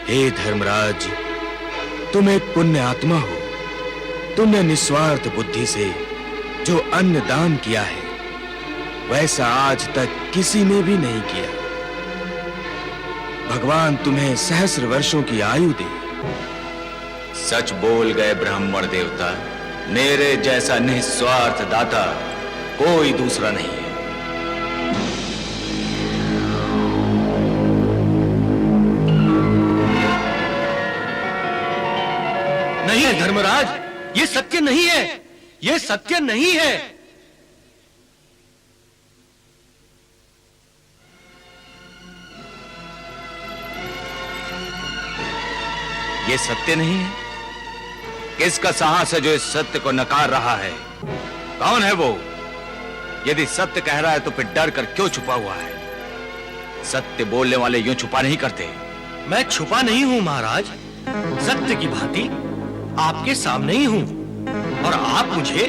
हे धर्मराज, तुम एक पुण्य आत्मा हो। तुमने निस्वार्थ बुद्धि से जो अन्न दान किया है, वैसा आज तक किसी ने भी नहीं किया। भगवान तुम्हें सहस्र वर्षों की आयु दे। सच बोल गए ब्राह्मण देवता, मेरे जैसा निस्वार्थ दाता कोई दूसरा नहीं है। नहीं धर्मराज, ये सत्य नहीं है, ये सत्य नहीं है। ये सत्य नहीं है? किसका साहस है जो इस सत्य को नकार रहा है? कौन है वो? यदि सत्य कह रहा है तो फिर डर कर क्यों छुपा हुआ है? सत्य बोलने वाले यूं छुपा नहीं करते। मैं छुपा नहीं हूं महाराज, सत्य की भांति आपके सामने ही हूं और आप मुझे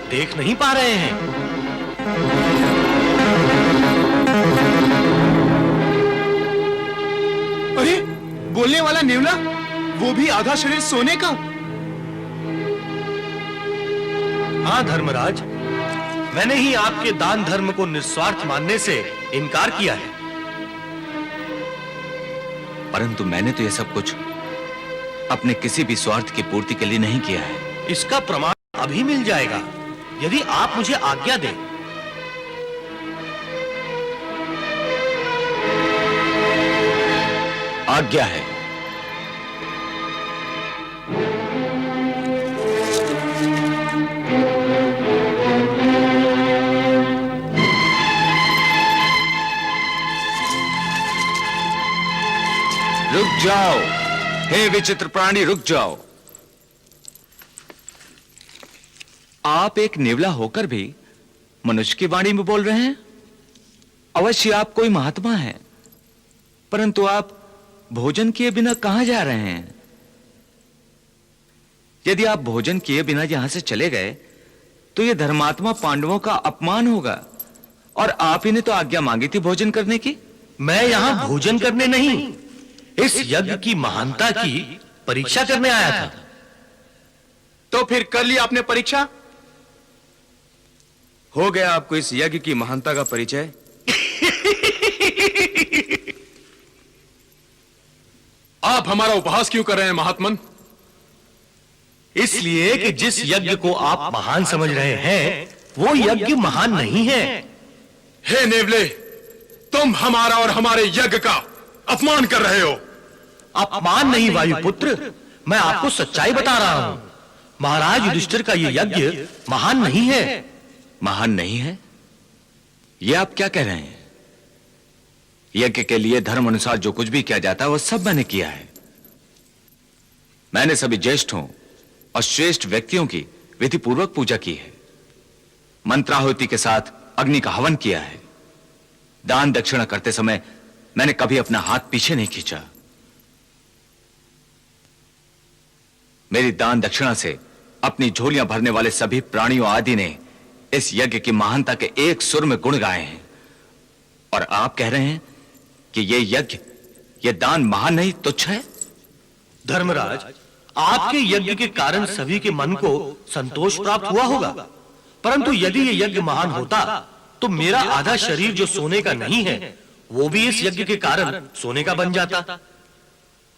देख नहीं पा रहे हैं। अरे, बोलने वाला नेवला, वो भी आधा शरीर सोने का। हाँ धर्मराज, मैंने ही आपके दान धर्म को निस्वार्थ मानने से इनकार किया है। परंतु मैंने तो यह सब कुछ अपने किसी भी स्वार्थ की पूर्ति के लिए नहीं किया है। इसका प्रमाण अभी मिल जाएगा, यदि आप मुझे आज्ञा दें। आज्ञा है। रुक जाओ, हे विचित्र प्राणी, रुक जाओ। आप एक नेवला होकर भी मनुष्य की वाणी में बोल रहे हैं। अवश्य आप कोई महात्मा हैं, परंतु आप भोजन किए बिना कहां जा रहे हैं? यदि आप भोजन किए बिना यहां से चले गए तो यह धर्मात्मा पांडवों का अपमान होगा। और आप ही ने तो आज्ञा मांगी थी भोजन करने की। मैं यहां भोजन करने नहीं, इस यज्ञ की महानता की परीक्षा करने आया था। तो फिर कर ली आपने परीक्षा? हो गया आपको इस यज्ञ की महानता का परिचय? आप हमारा उपहास क्यों कर रहे हैं महात्मन? इसलिए कि जिस यज्ञ को आप महान समझ रहे हैं, वो यज्ञ महान नहीं है। हे नेवले, तुम हमारा और हमारे यज्ञ का अपमान कर रहे हो। अपमान नहीं वायुपुत्र, मैं आपको सच्चाई बता रहा हूं। महाराज युधिष्ठिर का यह यज्ञ महान नहीं है। महान नहीं है? यह आप क्या कह रहे हैं? यज्ञ के लिए धर्म अनुसार जो कुछ भी किया जाता है वह सब मैंने किया है। मैंने सभी ज्येष्ठों और श्रेष्ठ व्यक्तियों की विधि पूर्वक पूजा की है। मंत्राहुति के साथ अग्नि का हवन किया है। दान दक्षिणा करते समय मैंने कभी अपना हाथ पीछे नहीं खींचा। मेरी दान दक्षिणा से अपनी झोलियां भरने वाले सभी प्राणियों आदि ने इस यज्ञ की महानता के एक सुर में गुण गाए हैं। और आप कह रहे हैं कि यह यज्ञ, यह दान महान नहीं, तुच्छ है? धर्मराज, आपके यज्ञ के कारण सभी के मन को संतोष प्राप्त हुआ होगा, परंतु यदि यह यज्ञ महान होता तो मेरा आधा शरीर जो सोने का नहीं है, वो भी इस यज्ञ के कारण सोने का बन जाता।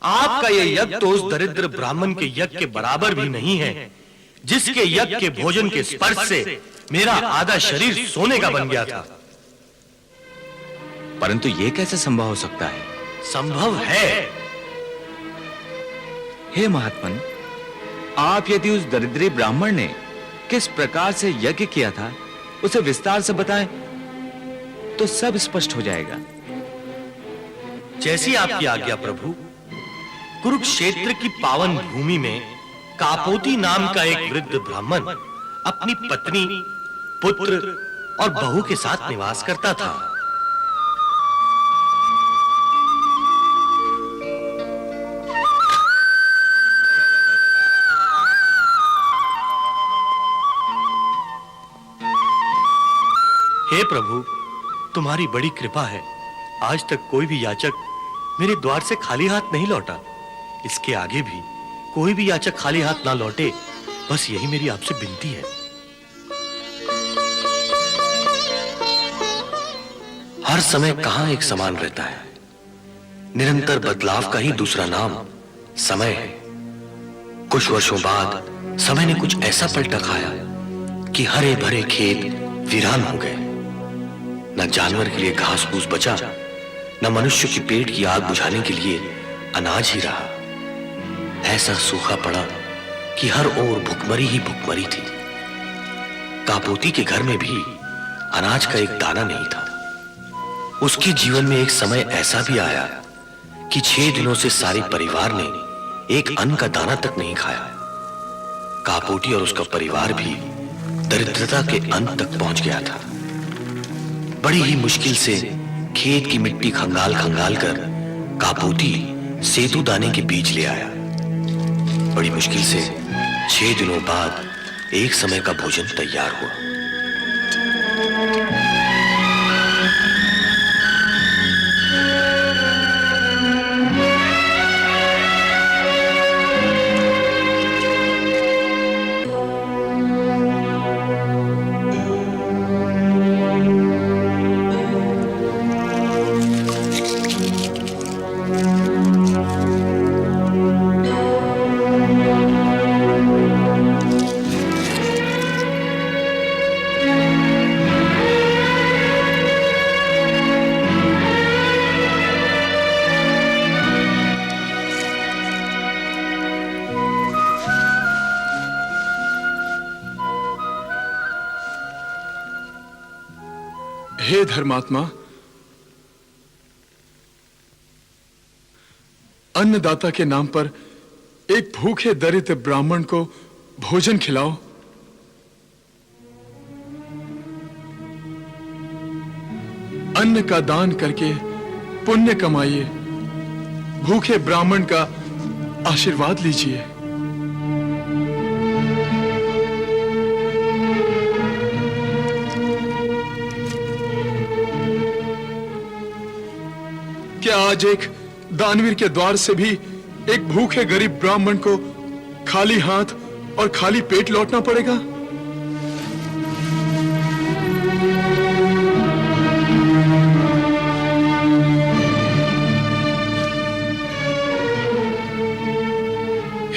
आपका यह यज्ञ तो उस दरिद्र ब्राह्मण के यज्ञ के बराबर भी नहीं है, जिसके यज्ञ के भोजन के स्पर्श से मेरा आधा शरीर सोने का बन गया था। परंतु यह कैसे संभव हो सकता है? संभव है। हे महात्मन, आप यदि उस दरिद्री ब्राह्मण ने किस प्रकार से यज्ञ किया था उसे विस्तार से बताएं तो सब स्पष्ट हो जाएगा। जैसी आपकी आज्ञा प्रभु। कुरुक्षेत्र की पावन भूमि में कापोती नाम का एक वृद्ध ब्राह्मण अपनी पत्नी, पुत्र और बहू के साथ निवास करता था। हे प्रभु, तुम्हारी बड़ी कृपा है, आज तक कोई भी याचक मेरे द्वार से खाली हाथ नहीं लौटा। इसके आगे भी कोई भी याचक खाली हाथ ना लौटे, बस यही मेरी आपसे विनती है। हर समय कहां एक समान रहता है, निरंतर बदलाव का ही दूसरा नाम समय है। कुछ वर्षों बाद समय ने कुछ ऐसा पलटा खाया कि हरे भरे खेत वीरान हो गए। न जानवर के लिए घास फूस बचा, न मनुष्य के पेट की आग बुझाने के लिए अनाज ही रहा। ऐसा सूखा पड़ा कि हर ओर भुखमरी ही भुखमरी थी। कापोती के घर में भी अनाज का एक दाना नहीं था। उसके जीवन में एक समय ऐसा भी आया कि 6 दिनों से सारे परिवार ने एक अन्न का दाना तक नहीं खाया। कापोटी और उसका परिवार भी दरिद्रता के अंत तक पहुंच गया था। बड़ी ही मुश्किल से खेत की मिट्टी खंगाल खंगाल कर कापोती सेतु दाने के बीज ले आया। बड़ी मुश्किल से 6 दिनों बाद एक समय का भोजन तैयार हुआ। हे धर्मात्मा, अन्नदाता के नाम पर एक भूखे दरिद्र ब्राह्मण को भोजन खिलाओ। अन्न का दान करके पुण्य कमाइए, भूखे ब्राह्मण का आशीर्वाद लीजिए। क्या आज एक दानवीर के द्वार से भी एक भूखे गरीब ब्राह्मण को खाली हाथ और खाली पेट लौटना पड़ेगा?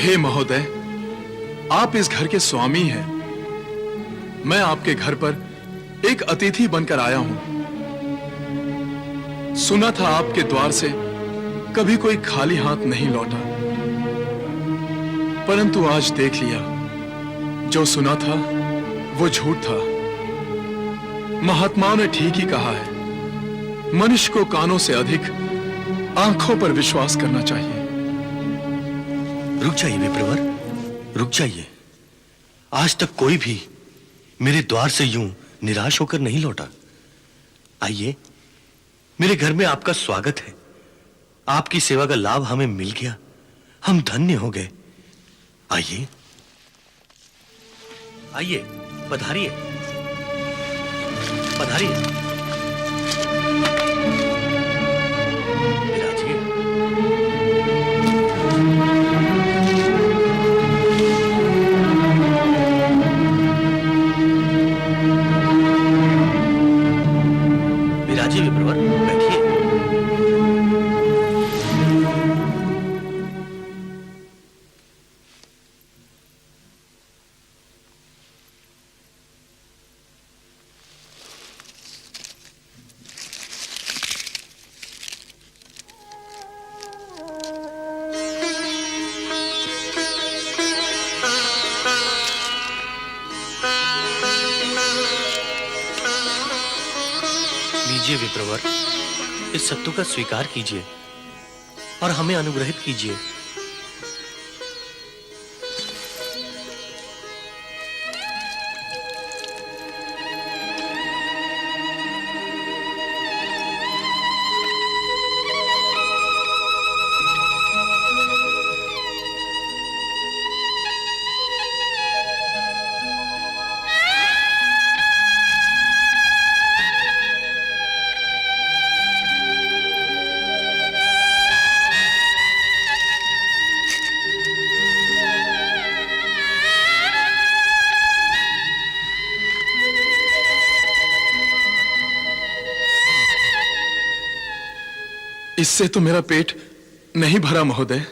हे महोदय, आप इस घर के स्वामी हैं। मैं आपके घर पर एक अतिथि बनकर आया हूं। सुना था आपके द्वार से कभी कोई खाली हाथ नहीं लौटा, परंतु आज देख लिया, जो सुना था वो झूठ था। महात्माओं ने ठीक ही कहा है, मनुष्य को कानों से अधिक आंखों पर विश्वास करना चाहिए। रुक जाइए विप्रवर, रुक जाइए। आज तक कोई भी मेरे द्वार से यूं निराश होकर नहीं लौटा। आइए, मेरे घर में आपका स्वागत है। आपकी सेवा का लाभ हमें मिल गया, हम धन्य हो गए। आइए आइए, पधारिए पधारिए, विराजिए। विराजिए विप्रवर, बैठिए। लीजिए विप्रवर, इस सत्तू का स्वीकार कीजिए और हमें अनुग्रहित कीजिए। इससे तो मेरा पेट नहीं भरा महोदय।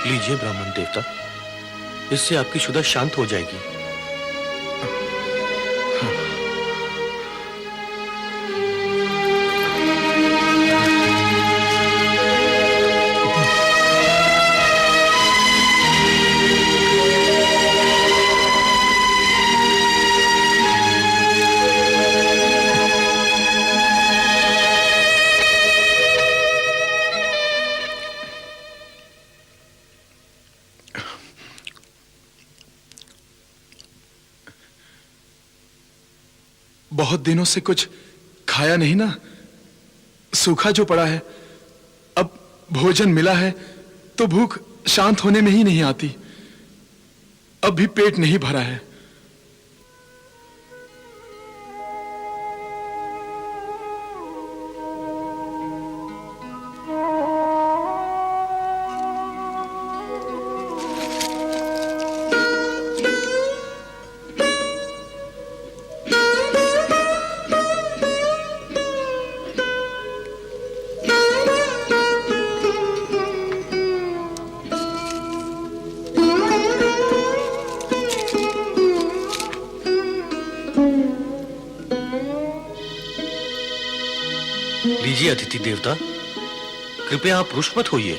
लीजिए ब्राह्मण देवता, इससे आपकी क्षुधा शांत हो जाएगी। बहुत दिनों से कुछ खाया नहीं ना, सूखा जो पड़ा है। अब भोजन मिला है तो भूख शांत होने में ही नहीं आती। अब भी पेट नहीं भरा है। लीजिए अतिथि देवता, कृपया आप रुष्ट मत होइए।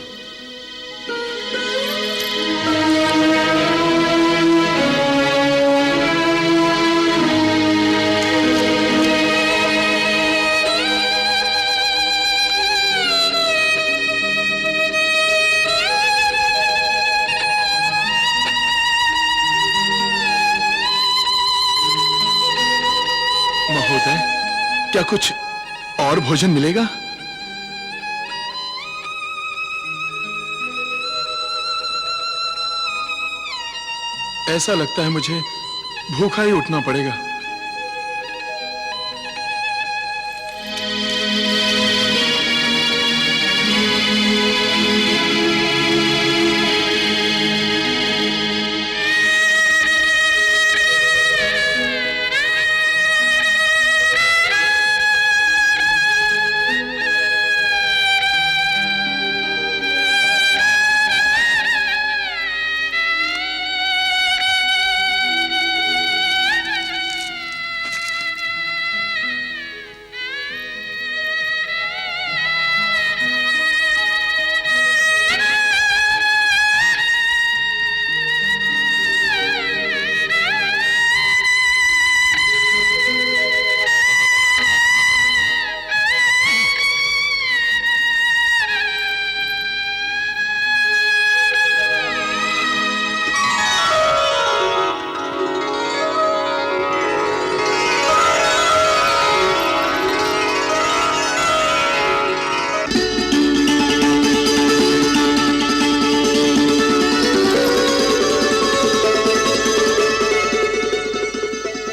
महोदय, क्या कुछ और भोजन मिलेगा? ऐसा लगता है मुझे भूखा ही उठना पड़ेगा।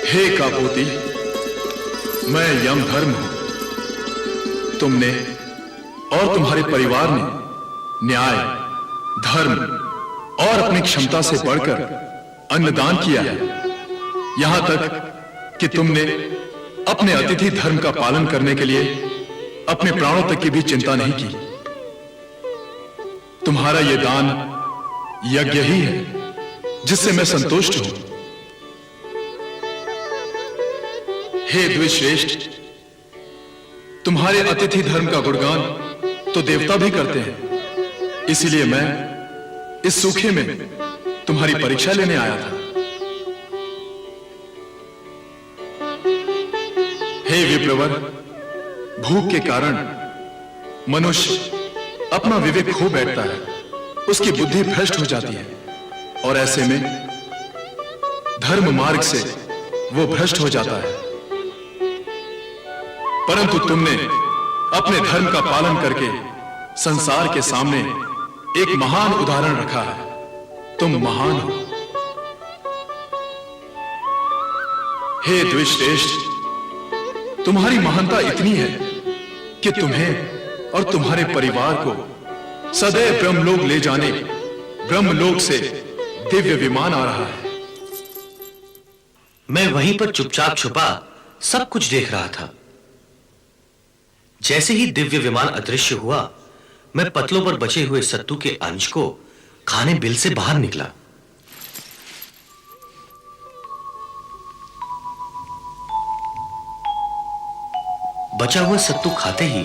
हे कापोती, मैं यमधर्म हूं। तुमने और तुम्हारे परिवार ने न्याय, धर्म और अपनी क्षमता से बढ़कर अन्नदान किया है। यहां तक कि तुमने अपने अतिथि धर्म का पालन करने के लिए अपने प्राणों तक की भी चिंता नहीं की। तुम्हारा यह दान यज्ञ ही है जिससे मैं संतुष्ट हूं। हे द्विश्रेष्ठ, तुम्हारे अतिथि धर्म का गुणगान तो देवता भी करते हैं, इसलिए मैं इस सूखे में तुम्हारी परीक्षा लेने आया था। हे विप्रवर, भूख के कारण मनुष्य अपना विवेक खो बैठता है, उसकी बुद्धि भ्रष्ट हो जाती है और ऐसे में धर्म मार्ग से वो भ्रष्ट हो जाता है। परंतु तुमने अपने धर्म का पालन करके संसार के सामने एक महान उदाहरण रखा है। तुम महान हो। हे द्विश्रेष्ठ, तुम्हारी महानता इतनी है कि तुम्हें और तुम्हारे परिवार को सदैव ब्रह्मलोक ले जाने ब्रह्मलोक से दिव्य विमान आ रहा है। मैं वहीं पर चुपचाप छुपा सब कुछ देख रहा था। जैसे ही दिव्य विमान अदृश्य हुआ, मैं पतलों पर बचे हुए सत्तू के अंश को खाने बिल से बाहर निकला। बचा हुआ सत्तू खाते ही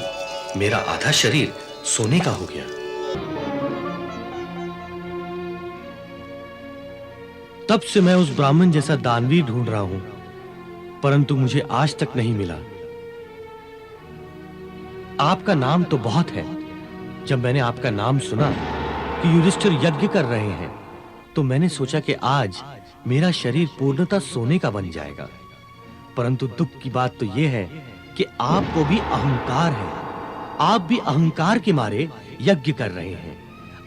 मेरा आधा शरीर सोने का हो गया। तब से मैं उस ब्राह्मण जैसा दानवीर ढूंढ रहा हूं, परंतु मुझे आज तक नहीं मिला। आपका नाम तो बहुत है। जब मैंने आपका नाम सुना कि युधिष्ठिर यज्ञ कर रहे हैं, तो मैंने सोचा कि आज मेरा शरीर पूर्णतः सोने का बन जाएगा। परंतु दुख की बात तो यह है कि आपको भी अहंकार है। आप भी अहंकार के मारे यज्ञ कर रहे हैं,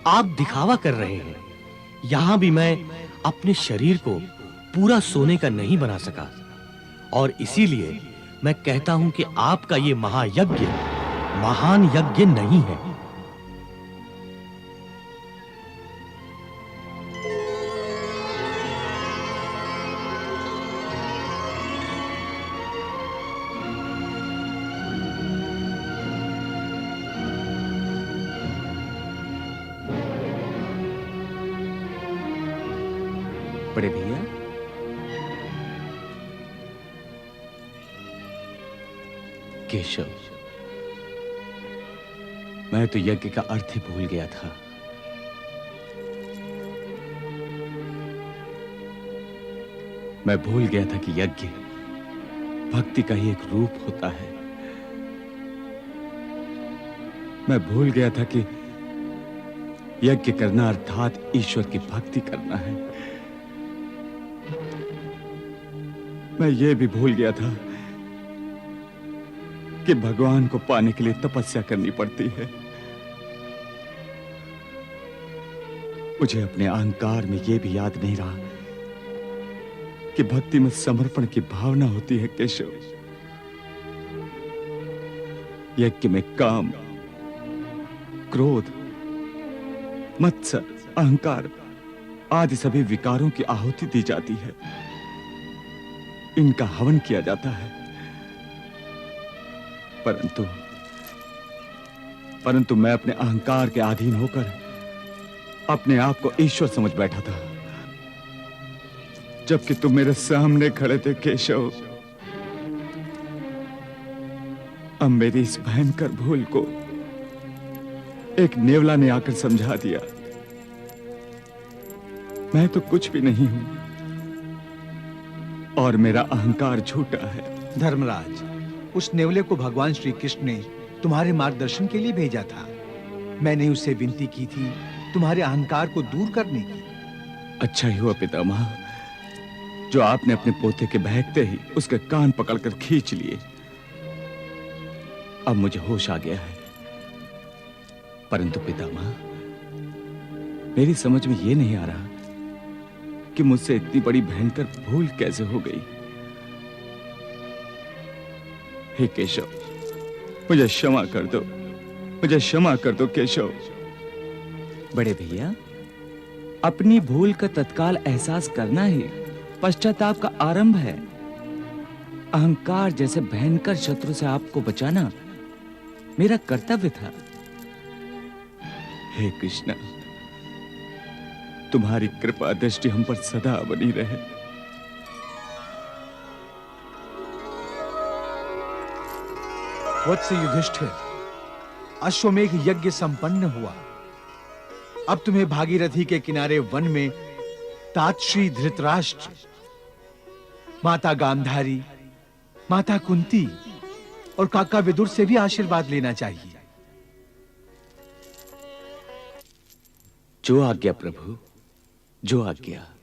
आप दिखावा कर रहे हैं। यहां भी मैं अपने शरीर को पूरा सोने का नहीं बना सका, और इसीलिए मैं कहता हूं कि आपका यह महायज्ञ महान यज्ञ नहीं है। बड़े भैया, केशव, मैं तो यज्ञ का अर्थ ही भूल गया था। मैं भूल गया था कि यज्ञ भक्ति का ही एक रूप होता है। मैं भूल गया था कि यज्ञ करना अर्थात ईश्वर की भक्ति करना है। मैं ये भी भूल गया था कि भगवान को पाने के लिए तपस्या करनी पड़ती है। मुझे अपने अहंकार में यह भी याद नहीं रहा कि भक्ति में समर्पण की भावना होती है। केशव, यज्ञ में काम, क्रोध, मत्सर, अहंकार आदि सभी विकारों की आहुति दी जाती है। इनका हवन किया जाता है। परंतु मैं अपने अहंकार के अधीन होकर अपने आप को ईश्वर समझ बैठा था, जबकि तुम मेरे सामने खड़े थे। केशव, अब मेरी इस भयंकर भूल को एक नेवला ने आकर समझा दिया। मैं तो कुछ भी नहीं हूं और मेरा अहंकार झूठा है। धर्मराज, उस नेवले को भगवान श्री कृष्ण ने तुम्हारे मार्गदर्शन के लिए भेजा था। मैंने उससे विनती की थी तुम्हारे अहंकार को दूर करने की। अच्छा ही हुआ पितामह, जो आपने अपने पोते के बहकते ही उसके कान पकड़कर खींच लिए। अब मुझे होश आ गया है। परंतु पितामह, मेरी समझ में यह नहीं आ रहा कि मुझसे इतनी बड़ी भयंकर भूल कैसे हो गई। हे केशव, मुझे क्षमा कर दो, मुझे क्षमा कर दो केशव। बड़े भैया, अपनी भूल का तत्काल एहसास करना ही पश्चाताप का आरंभ है। अहंकार जैसे भयंकर शत्रु से आपको बचाना मेरा कर्तव्य था। हे कृष्ण, तुम्हारी कृपा दृष्टि हम पर सदा बनी रहे। वत्स युधिष्ठिर, अश्वमेघ यज्ञ संपन्न हुआ। अब तुम्हें भागीरथी के किनारे वन में तात श्री धृतराष्ट्र, माता गांधारी, माता कुंती और काका विदुर से भी आशीर्वाद लेना चाहिए। जो आज्ञा प्रभु, जो आज्ञा।